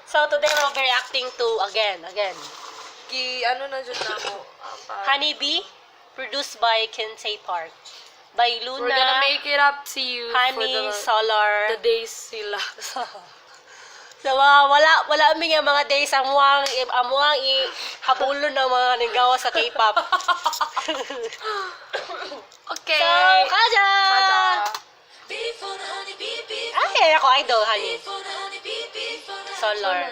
So today we'll be reacting to again. Ano na dyan na ako. Honeybee, produced by Kinsey Park. By Luna, We're gonna make it up to you Honey, for Solar. the days sila. So, wala mi nga mga days amuang ihabulon ng mga nanggawa sa K-pop. Okay. So, kaja! Ay, ako idol, Honey. Solar.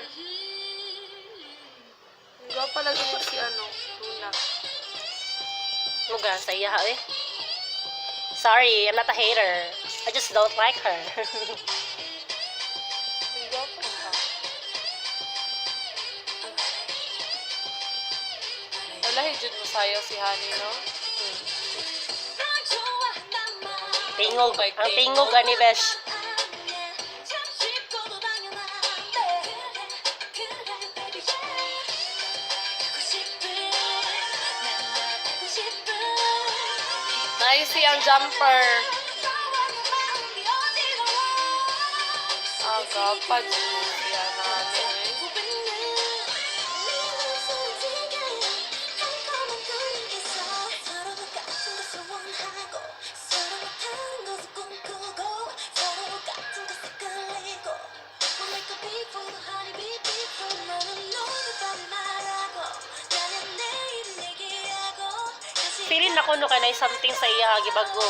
Hindi pa lagi mo si Luna. Muga, sa iya eh. Sorry, I'm not a hater. I just don't like her. Hindi pa ka. Wala, hijud mo sayo si Honey, no? Tingog. Ang tingog, ani, besh. Nice ang jumper. Kapag siya namin eh. Feeling ako no kanay something sa iya gibago.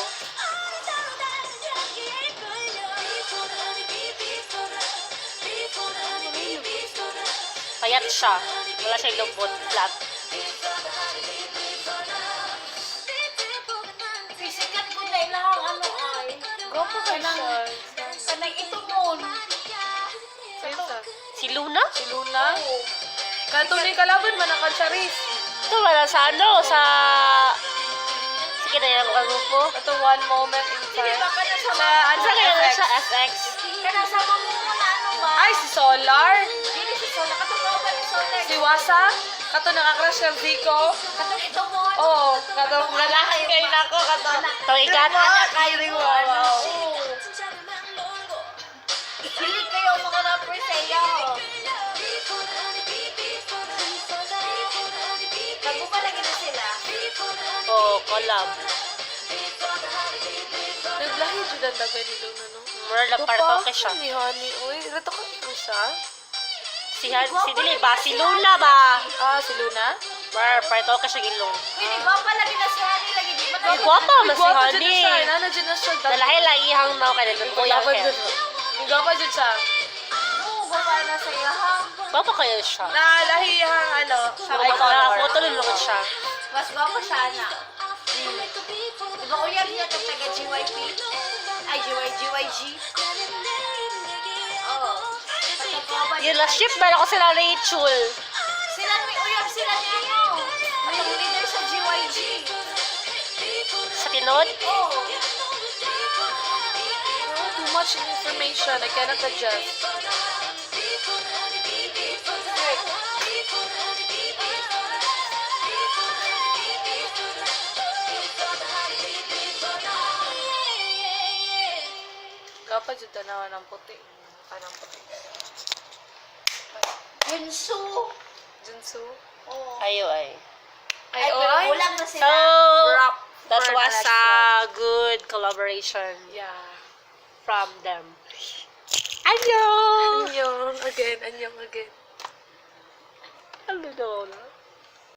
Payat siya. Wala siya lubot, flat. Sikat ko na ilang ay. Gopo ka siya. Kanang ito mo. Si Luna? Si Luna? Katuloy kalaban man ang Charis. Ito wala sa sa... Sige na yung grupo. Ito one moment in time. Sa Sa kaya na FX. siya, FX. Kanasama mo na ba? Ay, si Solar. Dili si Sola. Katong ba ni Sola? Si Wasa. Kato nakakrush ng Zico. Katong ito mo. Oo, katong lalaki kayo na ako. Kato. Ito, ikat. Kayo rin mo. Wow. Dili kayo mga rapper sa iyo. Nagbuka lagi na sila. Oh, collab. Naglahi dyan ang dagay ni Luna, no? Mura parto ka siya. Ni Honey. Uy, rato ka ito siya. Si Dili ba? Si Luna ba? Ah, si Luna? Parto ka siya gilong. Uy, gwapa lagi na si Honey lagi di man. Ay, gwapa mas si Gwapa dyan na Honey. siya. Nana dyan na siya. Dalahi lang ihang na kaya nung kuyang Gwapa hair. dyan. Ang gwapa dyan siya. Oo, gwapa na sa iyo ha. Gwapa kayo siya. Nalahihang Ay, nakafoto rin ako siya. Mas gwapa siya na. Di ba uyab niya itong taga GYP? Ay, GYG? Oo. Yun, last shift ba ako sila Rachel? Sila may uyab sila niyo. Ang leader sa GYG. Sa tinod? Oo. Too much information. I cannot adjust. Kapag dyan tanawan ng puti. Kanang puti. Junsu. Junsu? Oo. Ayo ay. Ay, pero kulang na So, sila. Rap. that for was the next a one. good collaboration Yeah. from them. Annyeong! Anyong again. Anyong again. Hello, Lola.